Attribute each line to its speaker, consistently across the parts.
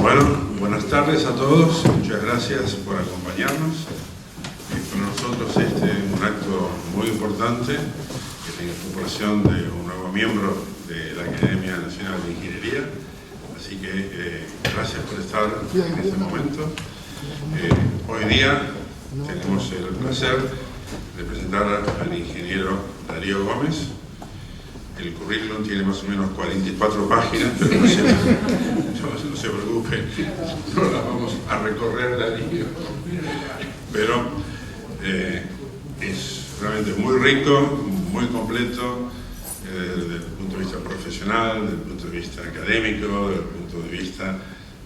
Speaker 1: Bueno, buenas tardes a todos, muchas gracias por acompañarnos. Para nosotros este es un acto muy importante, que es la incorporación de un nuevo miembro de la Academia Nacional de Ingeniería, así que gracias por estar en este momento. Hoy día tenemos el placer de presentar al ingeniero Darío Gómez. El currículum tiene más o menos 44 páginas, pero no se preocupe, no las vamos a recorrer, Darío. Pero es realmente muy rico, muy completo, desde el punto de vista profesional, desde el punto de vista académico, desde el punto de vista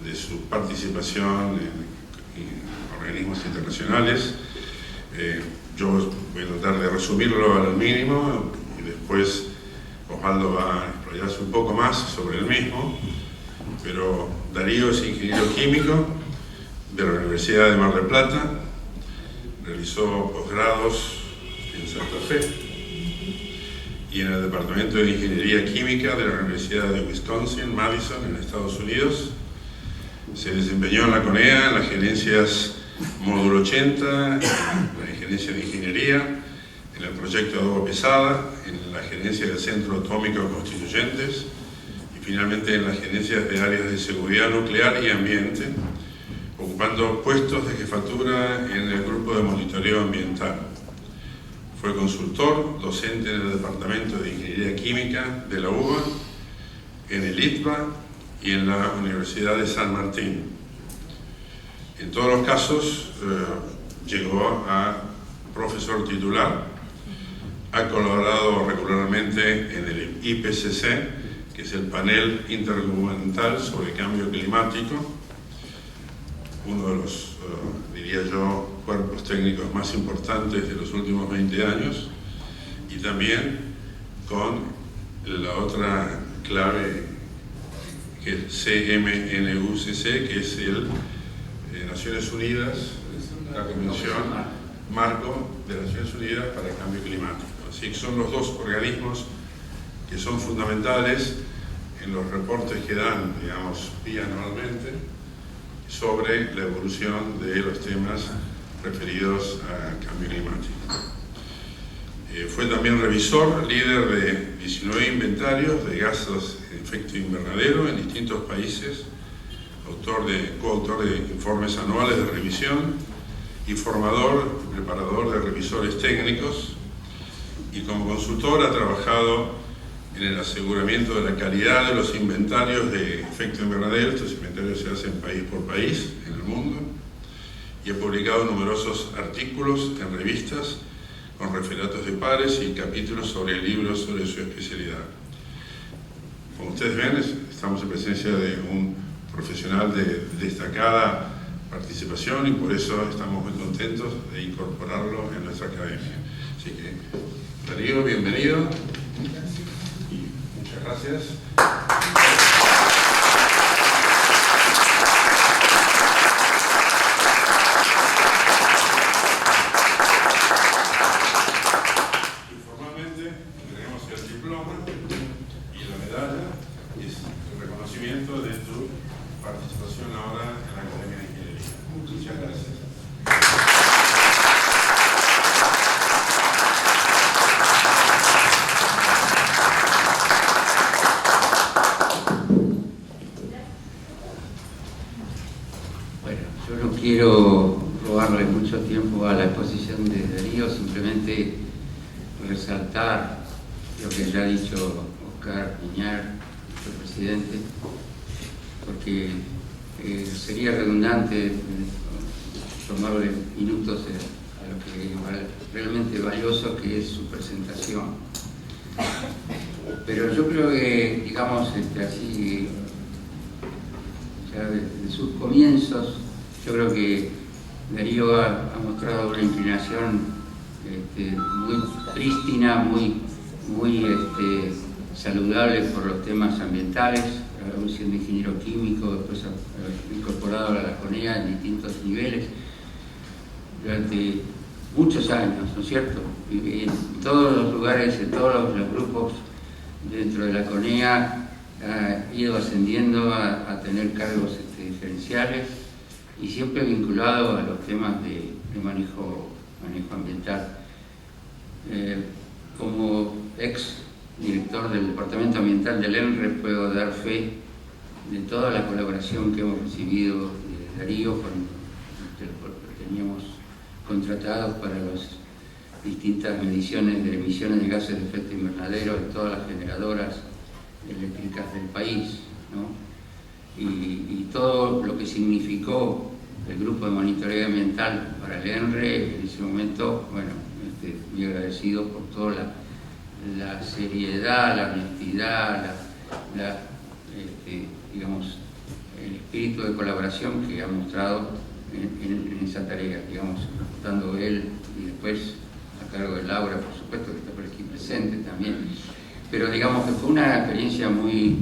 Speaker 1: de su participación en organismos internacionales. Yo voy a tratar de resumirlo al mínimo y después Osvaldo va a explayarse un poco más sobre el mismo, pero Darío es ingeniero químico de la Universidad de Mar del Plata, realizó posgrados en Santa Fe y en el Departamento de Ingeniería Química de la Universidad de Wisconsin, Madison, en Estados Unidos. Se desempeñó en la CONEA, en las gerencias Módulo 80, en la gerencia de Ingeniería, en el proyecto de agua pesada, en la gerencia del Centro Atómico Constituyentes y finalmente en las gerencias de áreas de seguridad nuclear y ambiente, ocupando puestos de jefatura en el grupo de monitoreo ambiental. Fue consultor, docente en el Departamento de Ingeniería Química de la UBA, en el ITBA y en la Universidad de San Martín. En todos los casos llegó a profesor titular. Ha colaborado regularmente en el IPCC, que es el Panel Intergubernamental sobre Cambio Climático, uno de los, diría yo, cuerpos técnicos más importantes de los últimos 20 años, y también con la otra clave, que es CMNUCC, que es el Naciones Unidas, la Convención Marco de las Naciones Unidas para el Cambio Climático. Así que son los dos organismos que son fundamentales en los reportes que dan, digamos, bianualmente sobre la evolución de los temas referidos al cambio climático. Fue también revisor, líder de 19 inventarios de gases de efecto invernadero en distintos países, coautor de informes anuales de revisión y formador y preparador de revisores técnicos, y como consultor ha trabajado en el aseguramiento de la calidad de los inventarios de efecto invernadero. Estos inventarios se hacen país por país en el mundo, y ha publicado numerosos artículos en revistas con referatos de pares y capítulos sobre libros sobre su especialidad. Como ustedes ven, estamos en presencia de un profesional de destacada participación y por eso estamos muy contentos de incorporarlo en nuestra academia. Así que, Darío, bienvenido y muchas gracias. Y formalmente tenemos el diploma y la medalla, y es el reconocimiento de tu participación ahora en la Academia de Ingeniería. Muchas gracias.
Speaker 2: Quiero robarle mucho tiempo a la exposición de Darío, simplemente resaltar lo que ya ha dicho Oscar Piñar, nuestro presidente, porque sería redundante tomarle minutos a lo que realmente valioso que es su presentación. Pero yo creo que, digamos, así, ya de sus comienzos, yo creo que Darío ha mostrado una inclinación muy prístina, muy saludable por los temas ambientales, la evolución de ingeniero químico, después ha incorporado a la CONEA en distintos niveles durante muchos años, ¿no es cierto? Y en todos los lugares, en todos los grupos dentro de la CONEA ha ido ascendiendo a tener cargos gerenciales y siempre vinculado a los temas de manejo ambiental. Como ex director del Departamento Ambiental del ENRE puedo dar fe de toda la colaboración que hemos recibido de Darío, porque teníamos contratados para las distintas mediciones de emisiones de gases de efecto invernadero de todas las generadoras eléctricas del país, ¿no? Y todo lo que significó el grupo de monitoreo ambiental para el ENRE en ese momento, bueno, muy agradecido por toda la seriedad, la honestidad, digamos, el espíritu de colaboración que ha mostrado en esa tarea, digamos, tanto él y después a cargo de Laura, por supuesto, que está por aquí presente también. Pero digamos que fue una experiencia muy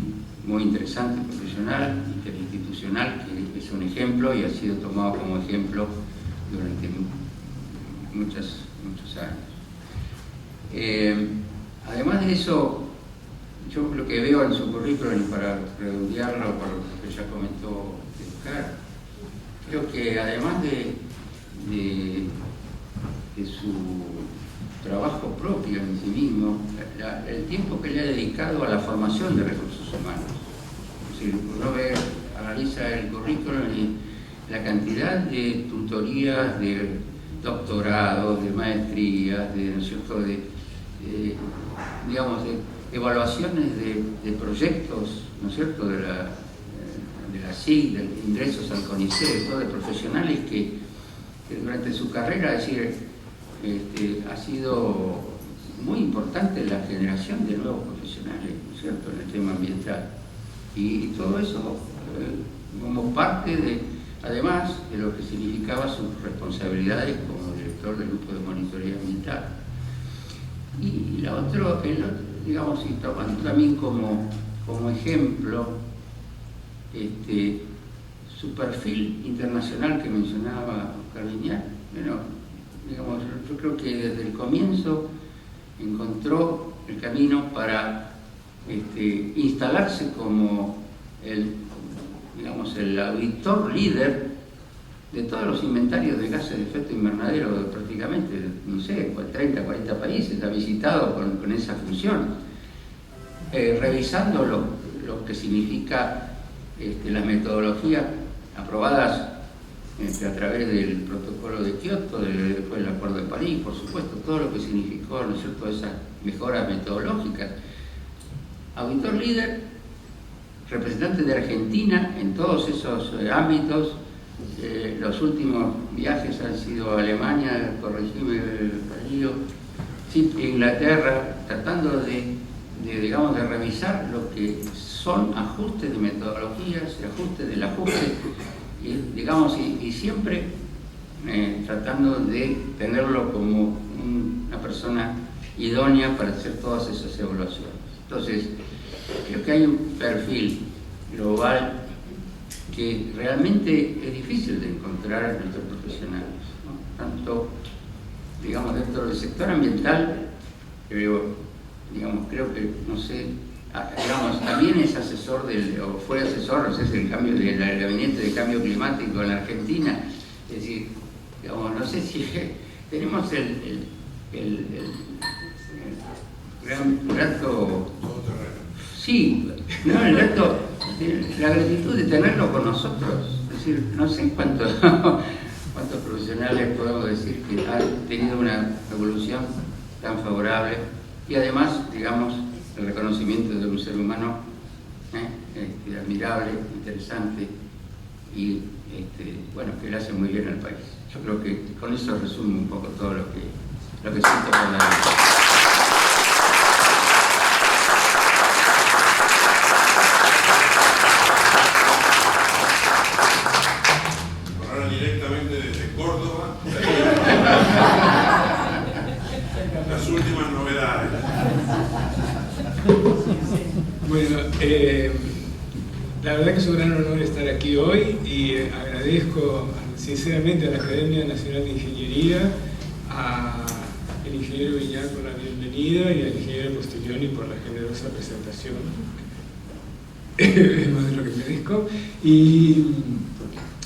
Speaker 2: interesante, profesional, interinstitucional, que es un ejemplo y ha sido tomado como ejemplo durante muchos años. Además de eso, yo lo que veo en su currículum, para redondearlo por lo que ya comentó Oscar, creo que además de su trabajo propio en sí mismo, el tiempo que le ha dedicado a la formación de recursos humanos. Si uno analiza el currículum y la cantidad de tutorías, de doctorados, de maestrías, ¿no es cierto?, digamos, de evaluaciones de proyectos, ¿no es cierto?, de la SIC, de ingresos al CONICET, de profesionales que durante su carrera, es decir, ha sido muy importante la generación de nuevos profesionales, ¿no es cierto?, en el tema ambiental. Y todo eso como parte además de lo que significaba sus responsabilidades como director del grupo de monitoreo ambiental. Y la otra, digamos, y tomando también como ejemplo su perfil internacional que mencionaba Oscar Viñar. Bueno, digamos, yo creo que desde el comienzo encontró el camino para instalarse como el auditor líder de todos los inventarios de gases de efecto invernadero, prácticamente, no sé, 30, 40 países ha visitado con esa función, revisando lo que significa las metodologías aprobadas a través del protocolo de Kioto, después del Acuerdo de París, por supuesto, todo lo que significó, ¿no es cierto?, esas mejoras metodológicas. Auditor líder, representante de Argentina en todos esos ámbitos. Los últimos viajes han sido a Alemania, corregime Darío, Inglaterra, tratando digamos, de revisar lo que son ajustes de metodologías, ajustes del ajuste, digamos, y siempre tratando de tenerlo como una persona idónea para hacer todas esas evaluaciones. Entonces, creo que hay un perfil global que realmente es difícil de encontrar en nuestros profesionales, ¿no? Tanto, digamos, dentro del sector ambiental, digamos, creo que, no sé, digamos, también es asesor o fue asesor, no sé, del gabinete de cambio climático en la Argentina. Es decir, digamos, no sé si tenemos el gran grato, sí, no, el grato, la gratitud de tenerlo con nosotros. Es decir, no sé cuántos profesionales podemos decir que han tenido una evolución tan favorable y además, digamos, el reconocimiento de un ser humano admirable, interesante y bueno, que le hace muy bien al país. Yo creo que con eso resumo un poco todo lo que siento por la vida.
Speaker 1: Ahora directamente desde Córdoba, las últimas novedades.
Speaker 3: Bueno, la verdad que es un gran honor estar aquí hoy y agradezco sinceramente a la Academia Nacional de Ingeniería, al ingeniero Viñar por la bienvenida y al ingeniero Postiglioni por la generosa presentación. es más de lo que merezco. Y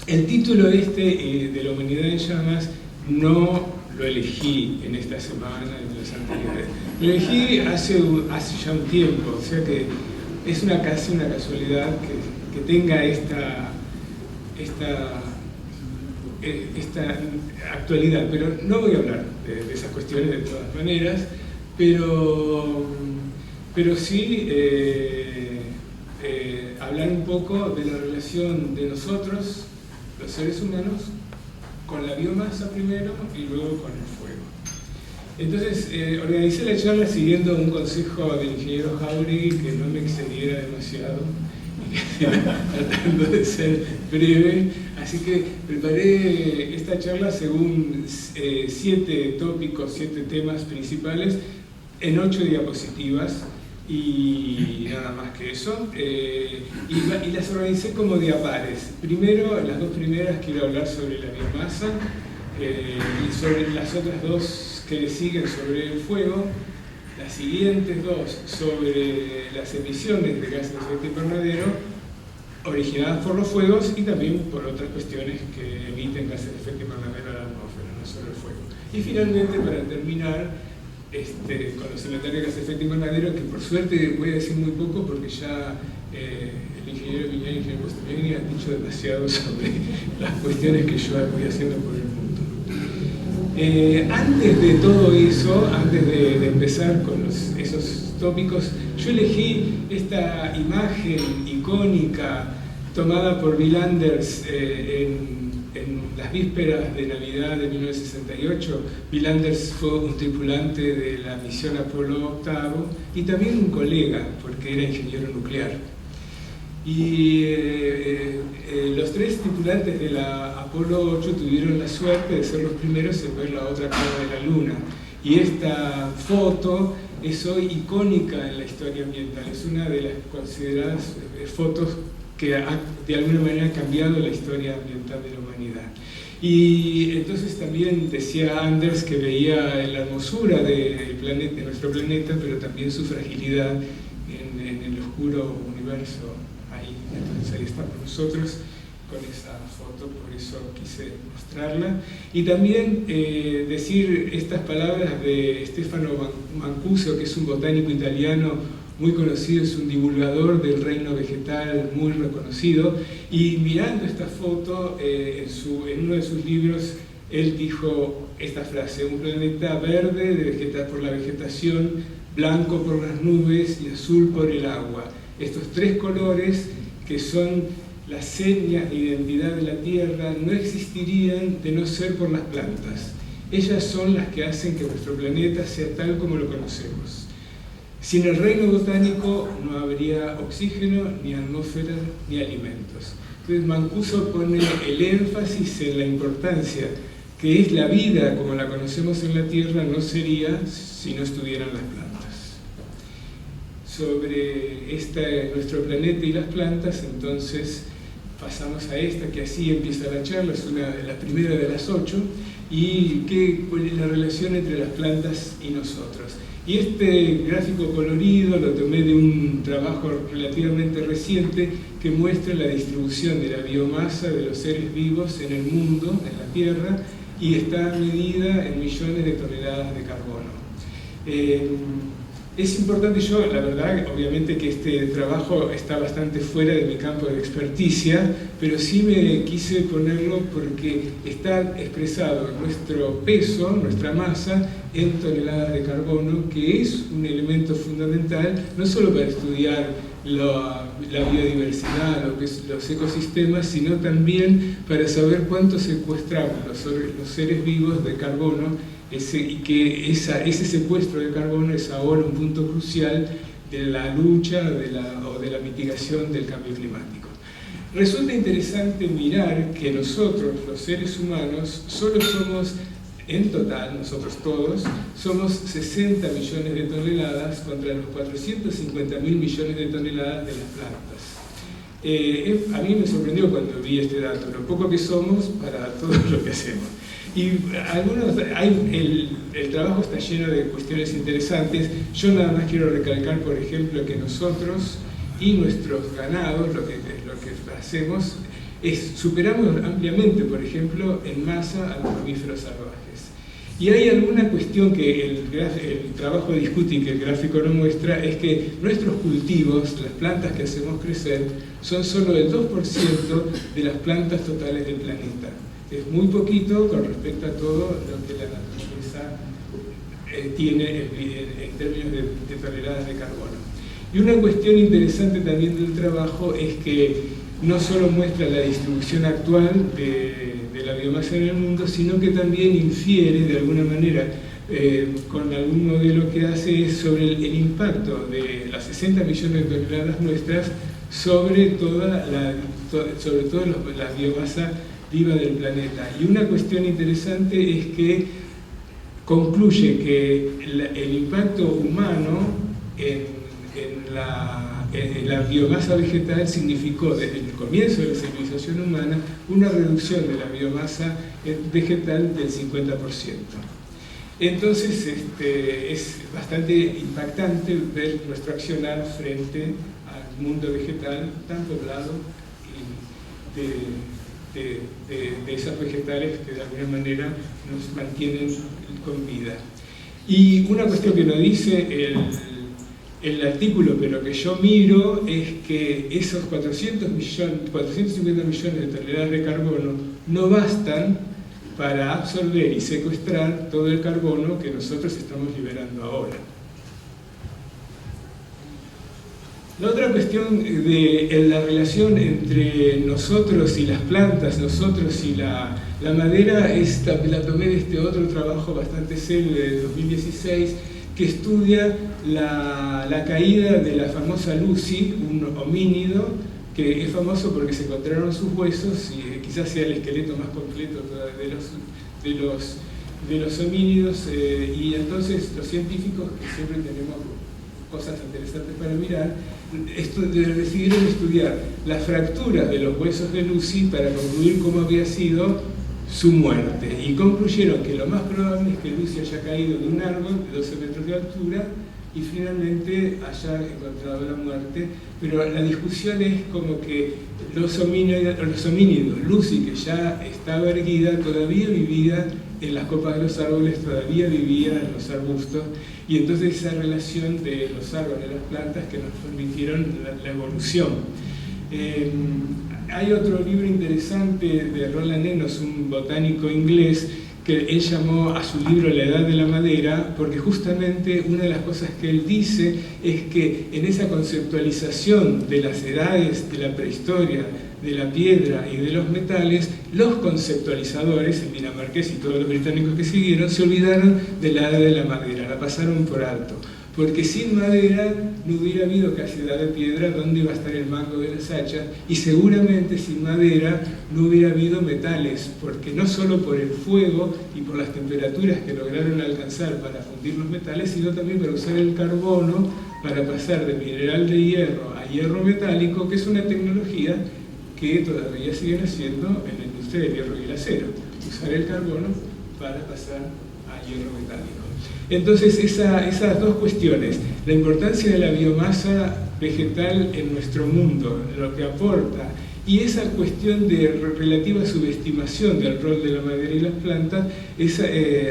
Speaker 3: el título de La humanidad en llamas no lo elegí en esta semana, en los anteriores. Lo elegí hace ya un tiempo, o sea que es casi una casualidad que tenga esta actualidad, pero no voy a hablar de esas cuestiones de todas maneras, pero sí hablar un poco de la relación de nosotros, los seres humanos, con la biomasa primero y luego con el fuego. Entonces, organicé la charla siguiendo un consejo del ingeniero Jauregui, que no me excediera demasiado, tratando de ser breve, así que preparé esta charla según 7 tópicos, 7 temas principales en 8 diapositivas y nada más que eso, y las organicé como diapares. Primero, las 2 primeras quiero hablar sobre la biomasa y sobre las otras 2 que le siguen sobre el fuego, las siguientes 2 sobre las emisiones de gases de efecto invernadero originadas por los fuegos y también por otras cuestiones que emiten gases de efecto invernadero a la atmósfera, no solo el fuego. Y finalmente, para terminar, con los inventarios de gases de efecto invernadero, que por suerte voy a decir muy poco porque ya el ingeniero Viñay y el ingeniero Costemegni han dicho demasiado sobre las cuestiones que yo voy haciendo por el mundo. Antes de todo eso, antes de empezar con esos tópicos, yo elegí esta imagen icónica tomada por Bill Anders en las vísperas de Navidad de 1968. Bill Anders fue un tripulante de la misión Apolo 8 y también un colega, porque era ingeniero nuclear. Y los 3 tripulantes de la Apolo 8 tuvieron la suerte de ser los primeros en ver la otra cara de la Luna. Y esta foto es hoy icónica en la historia ambiental. Es una de las consideradas fotos que de alguna manera ha cambiado la historia ambiental de la humanidad. Y entonces también decía Anders que veía la hermosura de nuestro planeta, pero también su fragilidad en el oscuro universo. Entonces ahí estamos nosotros con esa foto, por eso quise mostrarla. Y también decir estas palabras de Stefano Mancuso, que es un botánico italiano muy conocido, es un divulgador del reino vegetal muy reconocido, y mirando esta foto, en uno de sus libros, él dijo esta frase: un planeta verde por la vegetación, blanco por las nubes y azul por el agua. Estos 3 colores, que son la seña de identidad de la Tierra, no existirían de no ser por las plantas. Ellas son las que hacen que nuestro planeta sea tal como lo conocemos. Sin el reino botánico no habría oxígeno, ni atmósfera, ni alimentos. Entonces Mancuso pone el énfasis en la importancia que es la vida como la conocemos en la Tierra, no sería si no estuvieran las plantas. Sobre nuestro planeta y las plantas, entonces pasamos a esta, que así empieza la charla, es una de las primeras de las 8, y cuál es la relación entre las plantas y nosotros. Y este gráfico colorido lo tomé de un trabajo relativamente reciente que muestra la distribución de la biomasa de los seres vivos en el mundo, en la Tierra, y está medida en millones de toneladas de carbono. Es importante, la verdad, obviamente que este trabajo está bastante fuera de mi campo de experticia, pero sí me quise ponerlo porque está expresado nuestro peso, nuestra masa, en toneladas de carbono, que es un elemento fundamental, no solo para estudiar la biodiversidad, los ecosistemas, sino también para saber cuánto secuestramos los seres vivos de carbono, y que ese secuestro de carbono es ahora un punto crucial de la lucha o de la mitigación del cambio climático. Resulta interesante mirar que nosotros, los seres humanos, solo somos, en total, nosotros todos, somos 60 millones de toneladas contra los 450.000 millones de toneladas de las plantas. A mí me sorprendió cuando vi este dato, lo poco que somos para todo lo que hacemos. Y el trabajo está lleno de cuestiones interesantes. Yo nada más quiero recalcar, por ejemplo, que nosotros y nuestros ganados, lo que hacemos es superamos ampliamente, por ejemplo, en masa a los mamíferos salvajes. Y hay alguna cuestión que el trabajo discute y que el gráfico no muestra, es que nuestros cultivos, las plantas que hacemos crecer, son solo el 2% de las plantas totales del planeta. Es muy poquito con respecto a todo lo que la naturaleza tiene en términos de toneladas de carbono. Y una cuestión interesante también del trabajo es que no solo muestra la distribución actual de la biomasa en el mundo, sino que también infiere de alguna manera con algún modelo que hace sobre el impacto de las 60 millones de toneladas nuestras sobre toda la biomasa viva del planeta. Y una cuestión interesante es que concluye que el impacto humano en la biomasa vegetal significó desde el comienzo de la civilización humana una reducción de la biomasa vegetal del 50%. Entonces es bastante impactante ver nuestro accionar frente al mundo vegetal tan poblado de esas vegetales que de alguna manera nos mantienen con vida. Y una cuestión que nos dice el artículo, pero que yo miro, es que esos 450 millones de toneladas de carbono no bastan para absorber y secuestrar todo el carbono que nosotros estamos liberando ahora. La otra cuestión de la relación entre nosotros y las plantas, nosotros y la madera, la tomé de este otro trabajo bastante serio de 2016, que estudia la caída de la famosa Lucy, un homínido que es famoso porque se encontraron sus huesos y quizás sea el esqueleto más completo de los homínidos, y entonces los científicos, que siempre tenemos cosas interesantes para mirar, decidieron estudiar las fracturas de los huesos de Lucy para concluir cómo había sido su muerte, y concluyeron que lo más probable es que Lucy haya caído de un árbol de 12 metros de altura y finalmente haya encontrado la muerte. Pero la discusión es como que los homínidos, Lucy, que ya estaba erguida, todavía vivía en las copas de los árboles, todavía vivía en los arbustos, y entonces esa relación de los árboles y las plantas que nos permitieron la evolución. Hay otro libro interesante de Roland Ennos, un botánico inglés, que él llamó a su libro La Edad de la Madera, porque justamente una de las cosas que él dice es que en esa conceptualización de las edades de la prehistoria, de la piedra y de los metales, los conceptualizadores, el dinamarqués y todos los británicos que siguieron, se olvidaron de la edad de la madera, la pasaron por alto. Porque sin madera no hubiera habido casi edad de piedra, donde iba a estar el mango de las hachas, y seguramente sin madera no hubiera habido metales, porque no solo por el fuego y por las temperaturas que lograron alcanzar para fundir los metales, sino también para usar el carbono para pasar de mineral de hierro a hierro metálico, que es una tecnología que todavía siguen haciendo en la industria del hierro y el acero, usar el carbono para pasar a hierro metálico. Entonces, esas dos cuestiones, la importancia de la biomasa vegetal en nuestro mundo, lo que aporta, y esa cuestión de relativa subestimación del rol de la madera y las plantas, es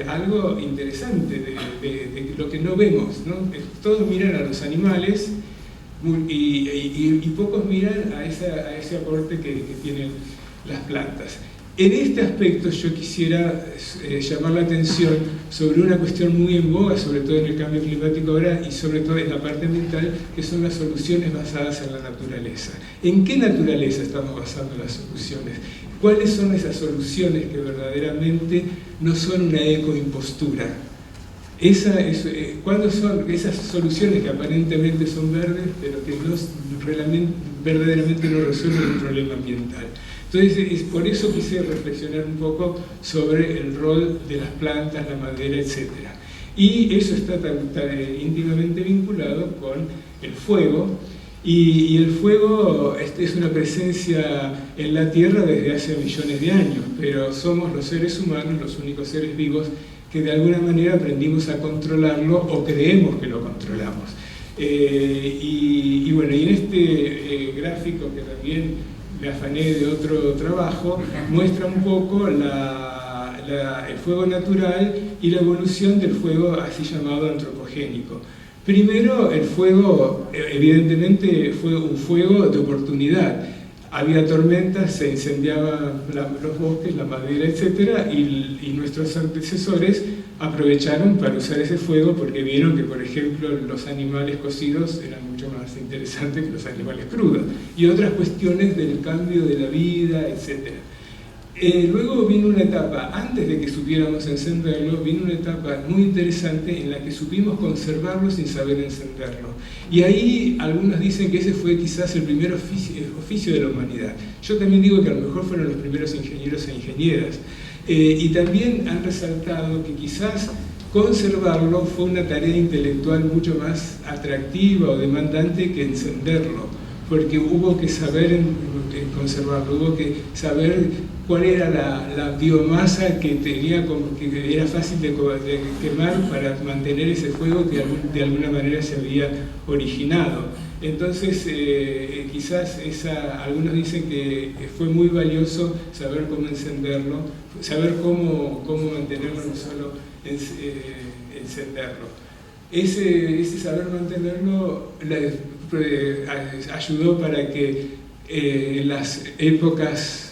Speaker 3: algo interesante de lo que no vemos, ¿no? Todos miran a los animales y pocos miran a ese aporte que tienen las plantas. En este aspecto yo quisiera llamar la atención sobre una cuestión muy en boga, sobre todo en el cambio climático ahora y sobre todo en la parte ambiental, que son las soluciones basadas en la naturaleza. ¿En qué naturaleza estamos basando las soluciones? ¿Cuáles son esas soluciones que verdaderamente no son una ecoimpostura? ¿Cuándo son esas soluciones que aparentemente son verdes, pero que verdaderamente no resuelven el problema ambiental? Entonces, por eso quise reflexionar un poco sobre el rol de las plantas, la madera, etc. Y eso está íntimamente vinculado con el fuego, y el fuego es una presencia en la Tierra desde hace millones de años, pero somos los seres humanos los únicos seres vivos que de alguna manera aprendimos a controlarlo o creemos que lo controlamos. Y bueno, y en este gráfico, que también me afané de otro trabajo, muestra un poco el fuego natural y la evolución del fuego así llamado antropogénico. Primero, el fuego evidentemente fue un fuego de oportunidad. Había tormentas, se incendiaban los bosques, la madera, etc. Y nuestros antecesores aprovecharon para usar ese fuego porque vieron que, por ejemplo, los animales cocidos eran mucho más interesantes que los animales crudos. Y otras cuestiones del cambio de la vida, etc. Luego vino una etapa, antes de que supiéramos encenderlo, vino una etapa muy interesante en la que supimos conservarlo sin saber encenderlo. Y ahí algunos dicen que ese fue quizás el primer oficio de la humanidad. Yo también digo que a lo mejor fueron los primeros ingenieros e ingenieras. Y también han resaltado que quizás conservarlo fue una tarea intelectual mucho más atractiva o demandante que encenderlo, porque hubo que saber conservarlo, hubo que saber cuál era la biomasa que era fácil de quemar para mantener ese fuego que de alguna manera se había originado. Entonces, quizás algunos dicen que fue muy valioso saber cómo encenderlo, saber cómo mantenerlo, no solo encenderlo. Ese saber mantenerlo ayudó para que en las épocas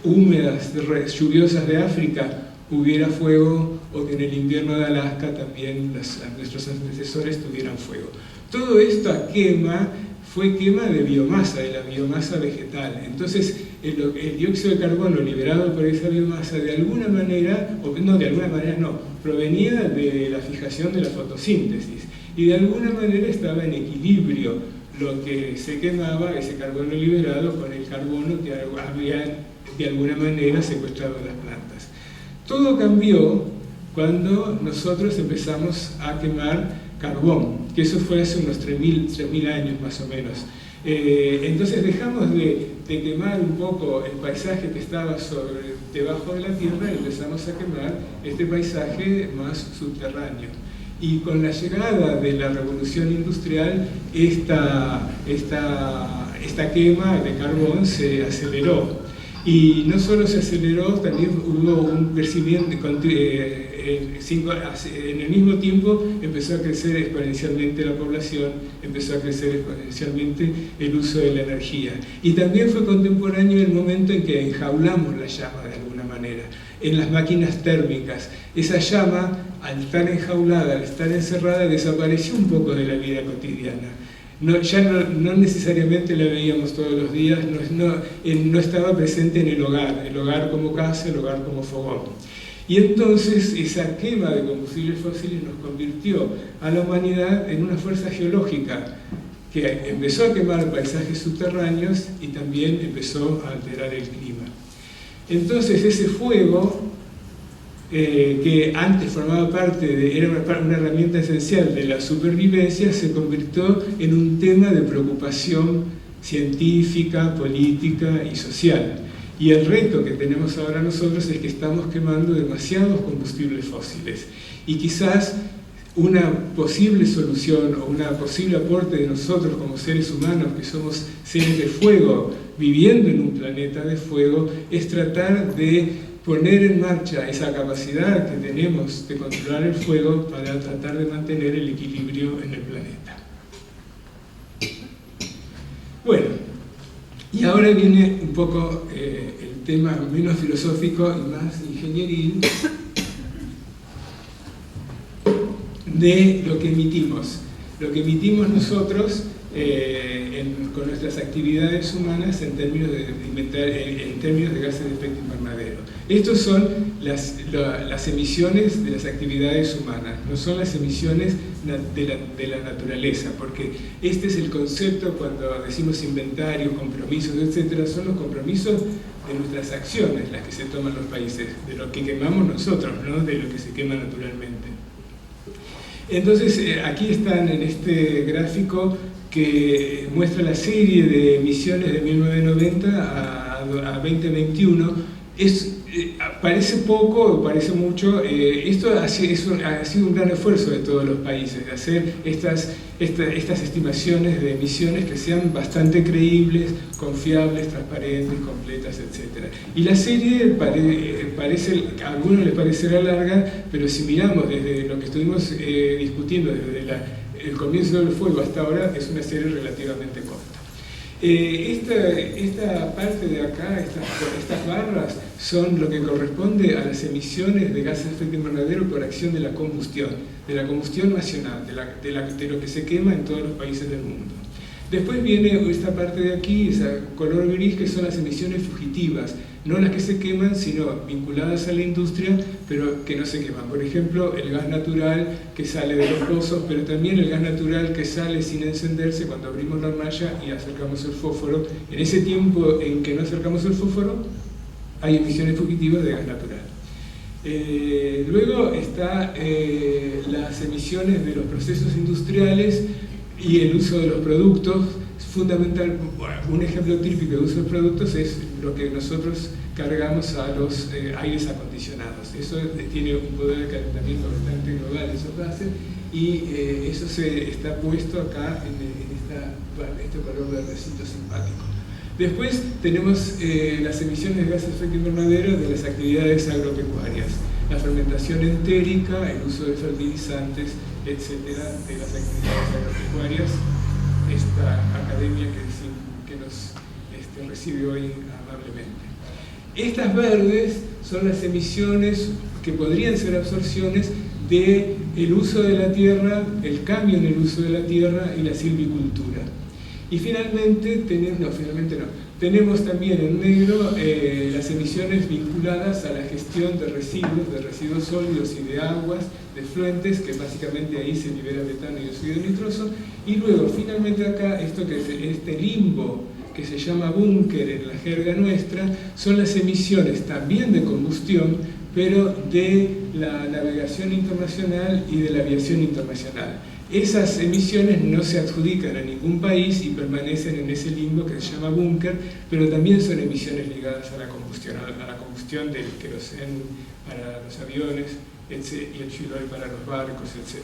Speaker 3: húmedas, lluviosas de África hubiera fuego, o que en el invierno de Alaska también nuestros antecesores tuvieran fuego. Todo esta quema fue quema de biomasa, de la biomasa vegetal. Entonces, el dióxido de carbono liberado por esa biomasa, de alguna manera, provenía de la fijación de la fotosíntesis. Y de alguna manera estaba en equilibrio lo que se quemaba, ese carbono liberado, con el carbono que había de alguna manera secuestrado las plantas. Todo cambió cuando nosotros empezamos a quemar carbón, que eso fue hace unos 3.000 años más o menos. Entonces dejamos de quemar un poco el paisaje que estaba debajo de la tierra y empezamos a quemar este paisaje más subterráneo. Y con la llegada de la revolución industrial, esta quema de carbón se aceleró. Y no solo se aceleró, también hubo un crecimiento, en el mismo tiempo empezó a crecer exponencialmente la población, empezó a crecer exponencialmente el uso de la energía. Y también fue contemporáneo el momento en que enjaulamos la llama de alguna manera, en las máquinas térmicas. Esa llama, al estar enjaulada, al estar encerrada, desapareció un poco de la vida cotidiana. Ya no necesariamente la veíamos todos los días, no estaba presente en el hogar como casa, el hogar como fogón. Y entonces esa quema de combustibles fósiles nos convirtió a la humanidad en una fuerza geológica que empezó a quemar paisajes subterráneos y también empezó a alterar el clima. Entonces ese fuego, que antes formaba parte era una herramienta esencial de la supervivencia, se convirtió en un tema de preocupación científica, política y social. Y el reto que tenemos ahora nosotros es que estamos quemando demasiados combustibles fósiles. Y quizás una posible solución o una posible aporte de nosotros como seres humanos, que somos seres de fuego, viviendo en un planeta de fuego, es tratar de poner en marcha esa capacidad que tenemos de controlar el fuego para tratar de mantener el equilibrio en el planeta. Bueno, y ahora viene un poco el tema menos filosófico y más ingenieril de lo que emitimos. Lo que emitimos nosotros con nuestras actividades humanas en términos de gases de efecto invernadero. Estos son las emisiones de las actividades humanas, no son las emisiones de la naturaleza, porque este es el concepto cuando decimos inventarios, compromisos, etc. Son los compromisos de nuestras acciones las que se toman los países, de lo que quemamos nosotros, no de lo que se quema naturalmente. Entonces, aquí están en este gráfico que muestra la serie de emisiones de 1990 a 2021. Parece poco, parece mucho. Esto ha sido un gran esfuerzo de todos los países, de hacer estas estimaciones de emisiones que sean bastante creíbles, confiables, transparentes, completas, etc. Y la serie a algunos les parecerá larga, pero si miramos desde lo que estuvimos discutiendo desde el comienzo del fuego hasta ahora, es una serie relativamente corta. Esta parte de acá, estas barras, son lo que corresponde a las emisiones de gases de efecto invernadero por acción de la combustión nacional, de lo que se quema en todos los países del mundo. Después viene esta parte de aquí, esa color gris, que son las emisiones fugitivas, no las que se queman, sino vinculadas a la industria, pero que no se queman. Por ejemplo, el gas natural que sale de los pozos, pero también el gas natural que sale sin encenderse cuando abrimos la hornalla y acercamos el fósforo. En ese tiempo en que no acercamos el fósforo, hay emisiones fugitivas de gas natural. Luego está las emisiones de los procesos industriales y el uso de los productos. Fundamental, un ejemplo típico de uso de productos es lo que nosotros cargamos a los aires acondicionados. Eso tiene un poder de calentamiento bastante global, esos gases, y eso está puesto acá en este color verdecito simpático. Después tenemos las emisiones de gases de efecto invernadero de las actividades agropecuarias, la fermentación entérica, el uso de fertilizantes, etcétera, de las actividades agropecuarias. Esta academia que nos recibe hoy amablemente. Estas verdes son las emisiones que podrían ser absorciones del uso de la tierra, el cambio en el uso de la tierra y la silvicultura. Y finalmente, tenemos también en negro las emisiones vinculadas a la gestión de residuos sólidos y de aguas, de fluentes, que básicamente ahí se libera metano y óxido nitroso. Y luego, finalmente acá, este limbo que se llama búnker en la jerga nuestra, son las emisiones también de combustión, pero de la navegación internacional y de la aviación internacional. Esas emisiones no se adjudican a ningún país y permanecen en ese limbo que se llama búnker, pero también son emisiones ligadas a la combustión del queroseno para los aviones y el fuel oil para los barcos, etc.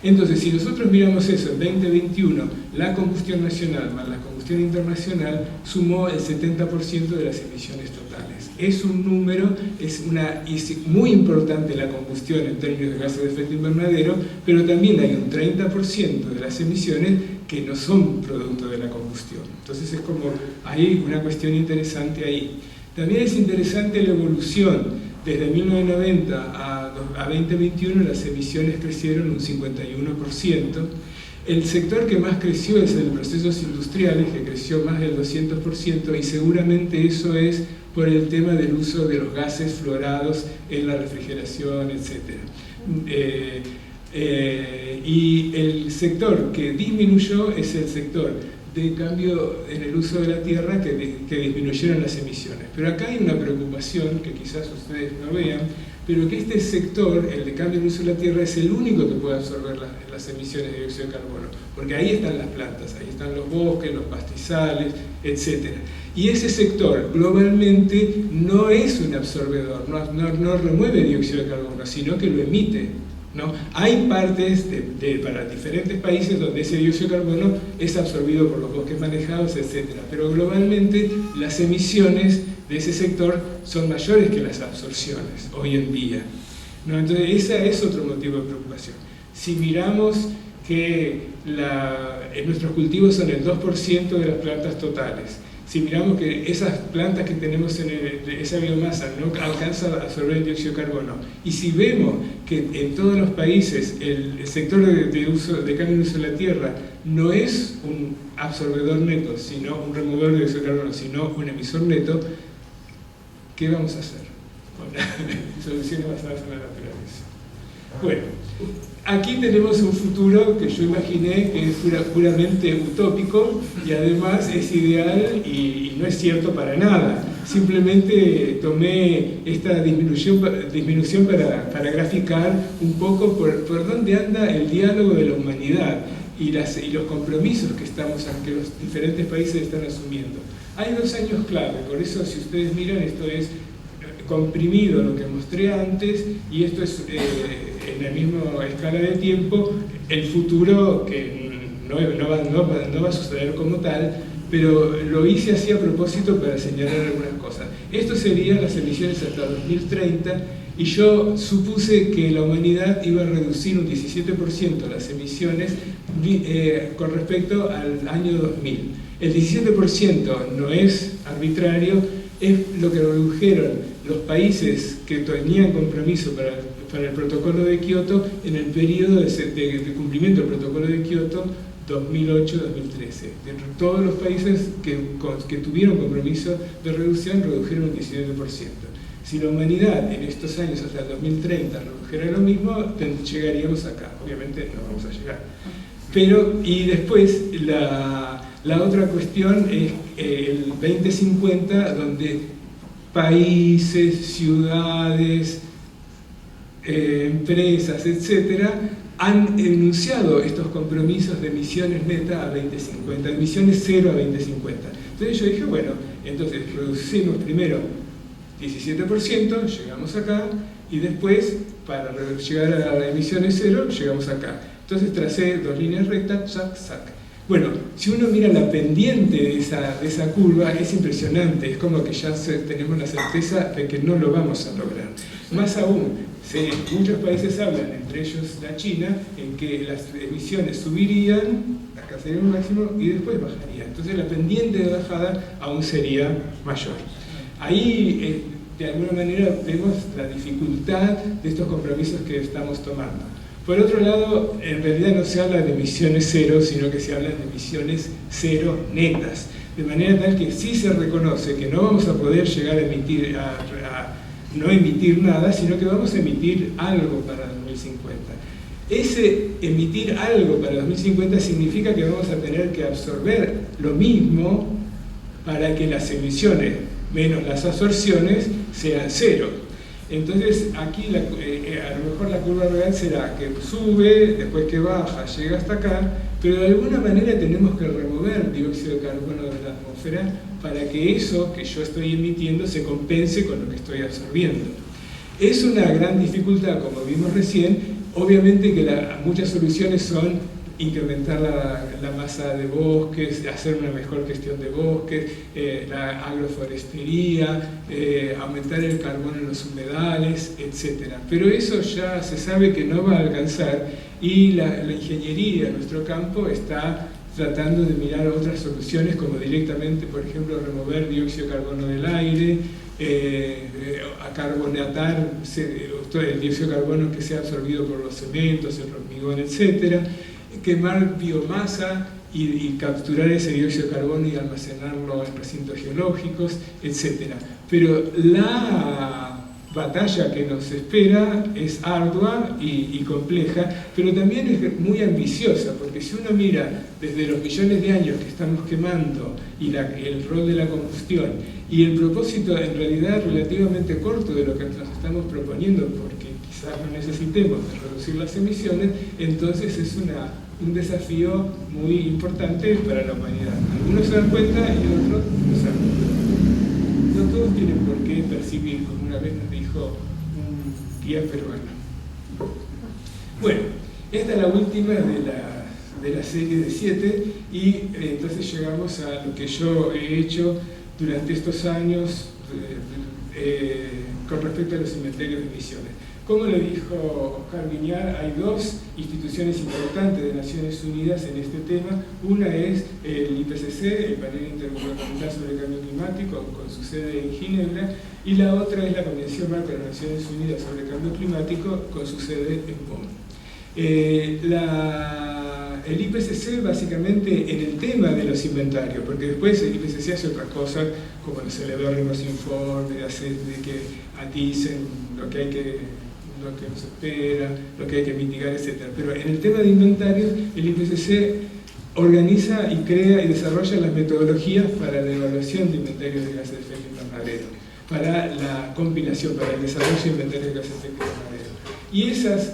Speaker 3: Entonces, si nosotros miramos eso en 2021, la combustión nacional más la combustión internacional sumó el 70% de las emisiones totales. Es un número, es muy importante la combustión en términos de gases de efecto invernadero, pero también hay un 30% de las emisiones que no son producto de la combustión. Entonces es como, hay una cuestión interesante ahí. También es interesante la evolución. Desde 1990 a 2021 las emisiones crecieron un 51%. El sector que más creció es el de procesos industriales, que creció más del 200%, y seguramente eso es por el tema del uso de los gases fluorados en la refrigeración, etc. Y el sector que disminuyó es el sector de cambio en el uso de la tierra, que disminuyeron las emisiones. Pero acá hay una preocupación que quizás ustedes no vean, pero que este sector, el de cambio en el uso de la tierra, es el único que puede absorber las emisiones de dióxido de carbono, porque ahí están las plantas, ahí están los bosques, los pastizales, etc. Y ese sector globalmente no es un absorbedor, no remueve dióxido de carbono, sino que lo emite, ¿no? Hay partes para diferentes países donde ese dióxido de carbono es absorbido por los bosques manejados, etc. Pero globalmente las emisiones de ese sector son mayores que las absorciones hoy en día, ¿no? Entonces ese es otro motivo de preocupación. Si miramos que nuestros cultivos son el 2% de las plantas totales, si miramos que esas plantas que tenemos en esa biomasa no alcanzan a absorber el dióxido de carbono, y si vemos que en todos los países el sector de cambio de uso de la tierra no es un absorbedor neto, sino un removedor de dióxido de carbono, sino un emisor neto, ¿qué vamos a hacer con soluciones basadas en la naturaleza? Bueno, aquí tenemos un futuro que yo imaginé que es puramente utópico y además es ideal y no es cierto para nada. Simplemente tomé esta disminución para graficar un poco por dónde anda el diálogo de la humanidad y los compromisos que los diferentes países están asumiendo. Hay 2 años clave, por eso si ustedes miran esto es comprimido lo que mostré antes, y esto es en la misma escala de tiempo el futuro, que no va a suceder como tal, pero lo hice así a propósito para señalar algunas cosas. Esto serían las emisiones hasta 2030, y yo supuse que la humanidad iba a reducir un 17% las emisiones con respecto al año 2000. El 17% no es arbitrario, es lo que redujeron los países que tenían compromiso para el protocolo de Kioto en el periodo de cumplimiento del protocolo de Kioto 2008-2013. Dentro de todos los países que tuvieron compromiso de reducción, redujeron un 17%. Si la humanidad en estos años hasta el 2030 redujera lo mismo, llegaríamos acá. Obviamente no vamos a llegar. Pero, y después, la otra cuestión es el 2050, donde países, ciudades, empresas, etcétera, han enunciado estos compromisos de emisiones netas a 2050, de emisiones cero a 2050. Entonces yo dije, bueno, entonces reducimos primero 17%, llegamos acá, y después, para llegar a las emisiones cero, llegamos acá. Entonces tracé dos líneas rectas, sac, sac. Bueno, si uno mira la pendiente de esa curva, es impresionante, es como que ya tenemos la certeza de que no lo vamos a lograr. Más aún, muchos países hablan, entre ellos la China, en que las emisiones subirían, acá sería un máximo, y después bajaría. Entonces la pendiente de bajada aún sería mayor. Ahí, de alguna manera, vemos la dificultad de estos compromisos que estamos tomando. Por otro lado, en realidad no se habla de emisiones cero, sino que se habla de emisiones cero netas. De manera tal que sí se reconoce que no vamos a poder llegar a emitir, no emitir nada, sino que vamos a emitir algo para 2050. Ese emitir algo para 2050 significa que vamos a tener que absorber lo mismo para que las emisiones menos las absorciones sean cero. Entonces aquí a lo mejor la curva real será que sube, después que baja, llega hasta acá, pero de alguna manera tenemos que remover dióxido de carbono de la atmósfera para que eso que yo estoy emitiendo se compense con lo que estoy absorbiendo. Es una gran dificultad, como vimos recién. Obviamente que muchas soluciones son incrementar la masa de bosques, hacer una mejor gestión de bosques, la agroforestería, aumentar el carbono en los humedales, etc. Pero eso ya se sabe que no va a alcanzar, y la ingeniería en nuestro campo está tratando de mirar otras soluciones, como directamente, por ejemplo, remover dióxido de carbono del aire, a carbonatar el dióxido de carbono que sea absorbido por los cementos, el hormigón, etc., quemar biomasa y capturar ese dióxido de carbono y almacenarlo en recintos geológicos, etc. Pero la batalla que nos espera es ardua y compleja, pero también es muy ambiciosa, porque si uno mira desde los millones de años que estamos quemando y el rol de la combustión y el propósito en realidad relativamente corto de lo que nos estamos proponiendo, porque quizás no necesitemos reducir las emisiones, entonces es un desafío muy importante para la humanidad. Algunos se dan cuenta y otros no se dan cuenta. No todos tienen por qué percibir, como una vez nos dijo un guía peruano. Bueno, esta es la última de la serie de 7, y entonces llegamos a lo que yo he hecho durante estos años con respecto a los inventarios de emisiones. Como le dijo Oscar Viñar, hay dos instituciones importantes de Naciones Unidas en este tema. Una es el IPCC, el Panel Intergubernamental sobre el Cambio Climático, con su sede en Ginebra, y la otra es la Convención Marco de las Naciones Unidas sobre el Cambio Climático, con su sede en Bonn. El IPCC básicamente en el tema de los inventarios, porque después el IPCC hace otras cosas, como los celebérrimos informes, de que aticen lo que nos espera, lo que hay que mitigar, etc. Pero en el tema de inventarios, el IPCC organiza y crea y desarrolla las metodologías para la evaluación de inventarios de gases de efecto invernadero, para la compilación, para el desarrollo de inventarios de gases de efecto invernadero. Y esas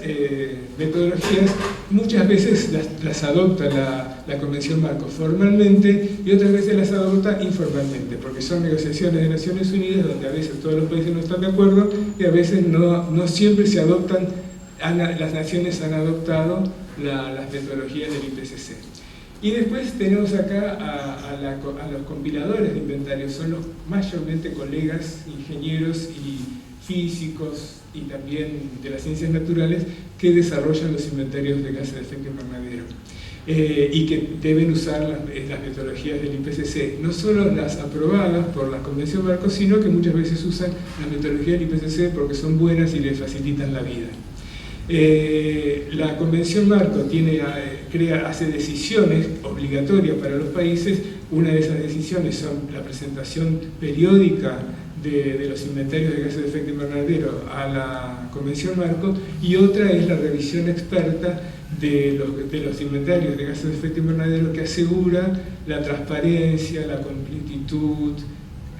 Speaker 3: metodologías muchas veces las adopta la Convención Marco formalmente y otras veces las adopta informalmente, porque son negociaciones de Naciones Unidas donde a veces todos los países no están de acuerdo y a veces no siempre se adoptan, las naciones han adoptado las metodologías del IPCC. Y después tenemos acá a los compiladores de inventarios, son los mayormente colegas, ingenieros y físicos y también de las ciencias naturales que desarrollan los inventarios de gases de efecto invernadero y que deben usar las metodologías del IPCC, no solo las aprobadas por la Convención Marco, sino que muchas veces usan las metodologías del IPCC porque son buenas y les facilitan la vida. La Convención Marco hace decisiones obligatorias para los países. Una de esas decisiones son la presentación periódica de los inventarios de gases de efecto invernadero a la Convención Marco, y otra es la revisión experta de los inventarios de gases de efecto invernadero, que asegura la transparencia, la completitud,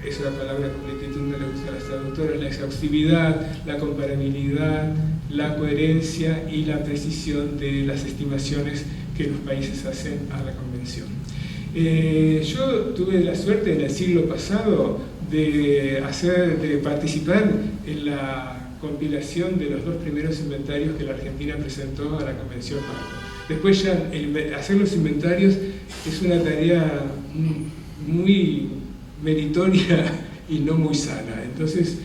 Speaker 3: es una palabra completitud, no le gusta a las traductoras, la exhaustividad, la comparabilidad, la coherencia y la precisión de las estimaciones que los países hacen a la Convención. Yo tuve la suerte en el siglo pasado de participar en la compilación de los 2 primeros inventarios que la Argentina presentó a la Convención Marco. Después ya hacer los inventarios es una tarea muy meritoria y no muy sana. Entonces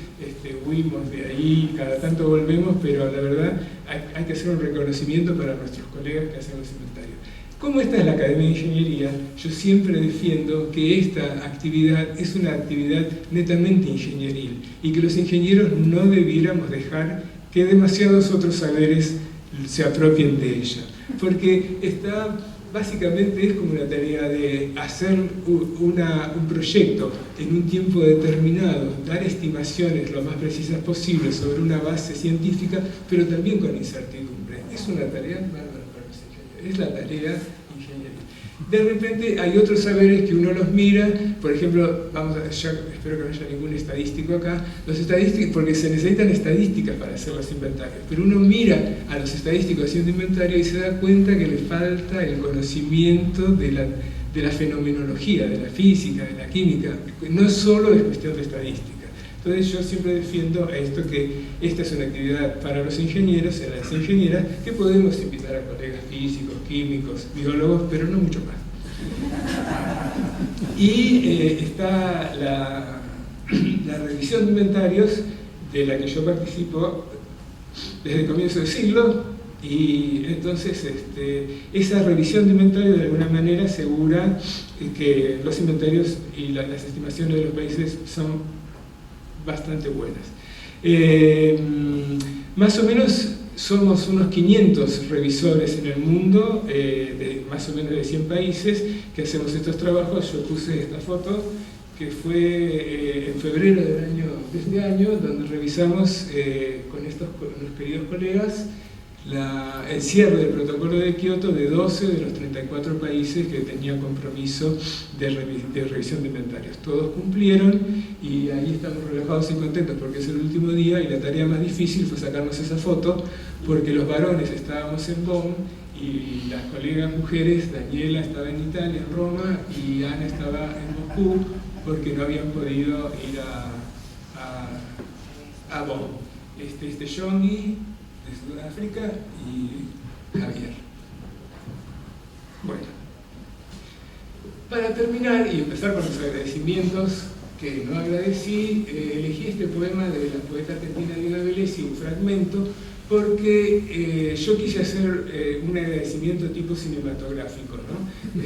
Speaker 3: huimos de ahí, cada tanto volvemos, pero la verdad hay que hacer un reconocimiento para nuestros colegas que hacen los inventarios. Como esta es la Academia de Ingeniería, yo siempre defiendo que esta actividad es una actividad netamente ingenieril y que los ingenieros no debiéramos dejar que demasiados otros saberes se apropien de ella, porque básicamente es como una tarea de hacer un proyecto en un tiempo determinado, dar estimaciones lo más precisas posible sobre una base científica, pero también con incertidumbre. Es una tarea bárbara para los ingenieros, es la tarea ingeniería. De repente hay otros saberes que uno los mira, por ejemplo, espero que no haya ningún estadístico acá, los estadísticos, porque se necesitan estadísticas para hacer los inventarios, pero uno mira a los estadísticos haciendo inventario y se da cuenta que le falta el conocimiento de la fenomenología, de la física, de la química, no solo es cuestión de estadística. Entonces yo siempre defiendo esto, que esta es una actividad para los ingenieros y las ingenieras, que podemos invitar a colegas físicos, químicos, biólogos, pero no mucho más. Y está la revisión de inventarios, de la que yo participo desde el comienzo del siglo, y entonces esa revisión de inventarios de alguna manera asegura que los inventarios y las estimaciones de los países son bastante buenas. Más o menos somos unos 500 revisores en el mundo, de más o menos de 100 países, que hacemos estos trabajos. Yo puse esta foto, que fue en febrero de este año, donde revisamos con los queridos colegas el cierre del protocolo de Kioto de 12 de los 34 países que tenían compromiso de revisión de inventarios. Todos cumplieron y ahí estamos relajados y contentos porque es el último día, y la tarea más difícil fue sacarnos esa foto porque los varones estábamos en Bonn y las colegas mujeres, Daniela estaba en Italia, en Roma, y Ana estaba en Moscú porque no habían podido ir a Bonn. Johnny de Sudáfrica y Javier. Bueno, para terminar y empezar con los agradecimientos que no agradecí, elegí este poema de la poeta argentina Diana Velesi, un fragmento, porque yo quise hacer un agradecimiento tipo cinematográfico, ¿no?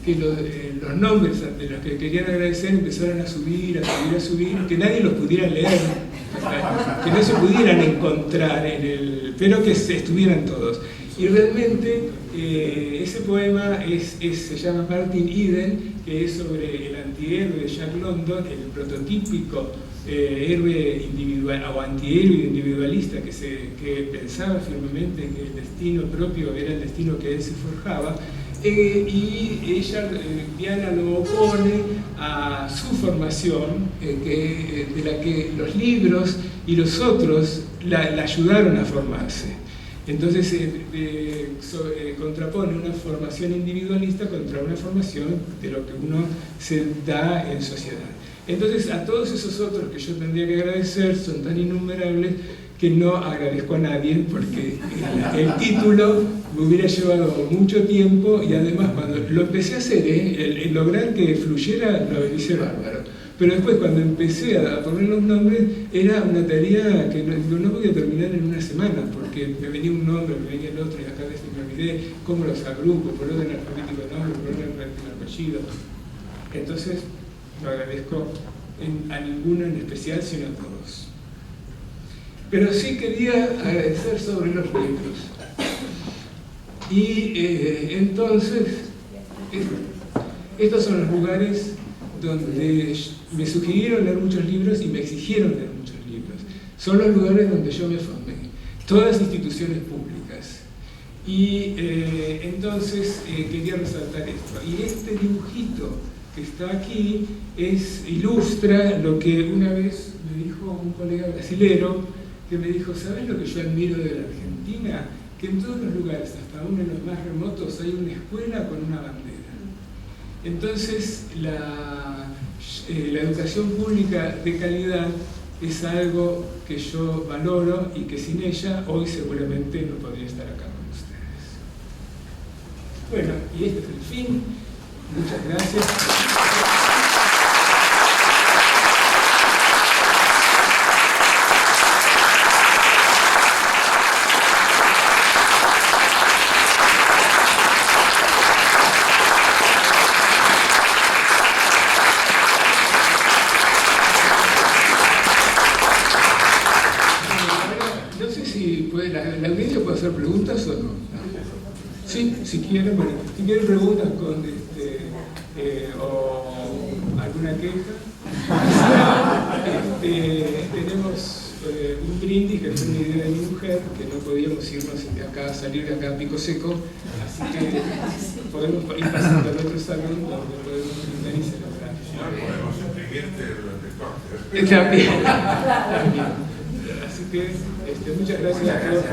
Speaker 3: Que los nombres de los que querían agradecer empezaron a subir, que nadie los pudiera leer, que no se pudieran encontrar pero que estuvieran todos. Y realmente ese poema se llama Martin Eden, que es sobre el antihéroe de Jack London, el prototípico héroe individual o antihéroe individualista que pensaba firmemente que el destino propio era el destino que él se forjaba. Y Diana lo opone a su formación, de la que los libros y los otros la ayudaron a formarse. Entonces contrapone una formación individualista contra una formación de lo que uno se da en sociedad. Entonces a todos esos otros que yo tendría que agradecer son tan innumerables que no agradezco a nadie, porque el título me hubiera llevado mucho tiempo, y además cuando lo empecé a hacer, el lograr que fluyera lo hice bárbaro. Pero después cuando empecé a poner los nombres era una tarea que no podía terminar en una semana, porque me venía un nombre, me venía el otro, y acá me olvidé cómo los agrupo, por orden alfabético de nombre, por orden alfabético de apellido. Entonces no agradezco a ninguno en especial, sino a todos. Pero sí quería agradecer sobre los libros. Y entonces, estos son los lugares donde me sugirieron leer muchos libros y me exigieron leer muchos libros. Son los lugares donde yo me formé, todas instituciones públicas. Y entonces quería resaltar esto. Y este dibujito que está aquí ilustra lo que una vez me dijo un colega brasilero, que me dijo: ¿sabes lo que yo admiro de la Argentina? Que en todos los lugares, hasta aún en los más remotos, hay una escuela con una bandera. Entonces, la educación pública de calidad es algo que yo valoro y que sin ella hoy seguramente no podría estar acá con ustedes. Bueno, y este es el fin. Muchas gracias. ¿La audiencia puede hacer preguntas o no? Sí, si quieren, bueno, si quieren preguntas o alguna queja. Tenemos un brindis que fue una idea de mi mujer, que no podíamos irnos de acá, salir de acá a pico seco, así que podemos ir pasando al otro salón donde podemos brindar y celebrar.
Speaker 1: Podemos imprimirte durante el corte.
Speaker 3: También. Así que muchas gracias a todos.